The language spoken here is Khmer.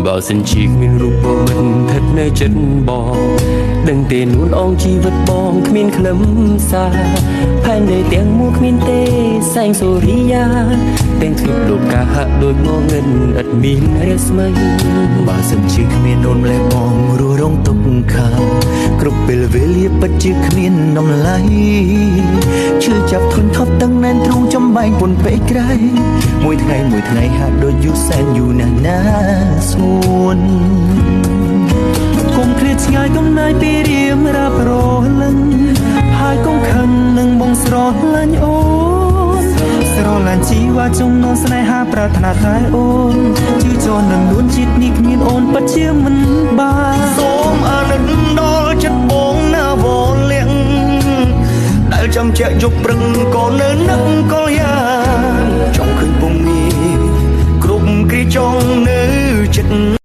បើសិនជាគ្មានរូបមិនស្ថិតនៅចិត្តបងដឹងទេនួនអងជីវិតបងគ្មានខ្លឹមសារផែនដីទាំងមូលគ្មានទេសែងសូរិយាទាំងទ្វីបលោកកាហាក់ដូចងងឹតឥតមានរស្មីបើសិនជាគ្មានអូនម្លេះបងរស់រងទុកខាគ្រប់ពេលវេលាពិតជាគ្មានតម្លៃឈឺចាប់ធន់ថប់ទាំងណែនទ្រូងចំបែងពុនពេកក្រៃមួយថ្ងៃហាក់ដូចយូរសែនយូរណាស់ណាស្ងួនគុំឃ្លាតឆ្ងាយកំណាយពីរៀមរាប់រលឹងហើយកុំខឹងនឹងបងស្រឡាញ់អូនស្រឡាញ់ជីវ៉ាចំនួនស្នេហាប្រាថ្នាតែអូនជឿចោលនឹងនួនជាតិនេះគ្មានអូនពិតជាមិនបានសូមអាណិតដល់ចិត្តបងណាវលៀងដែលចាំជាក់យប់ព្រឹងក៏នៅ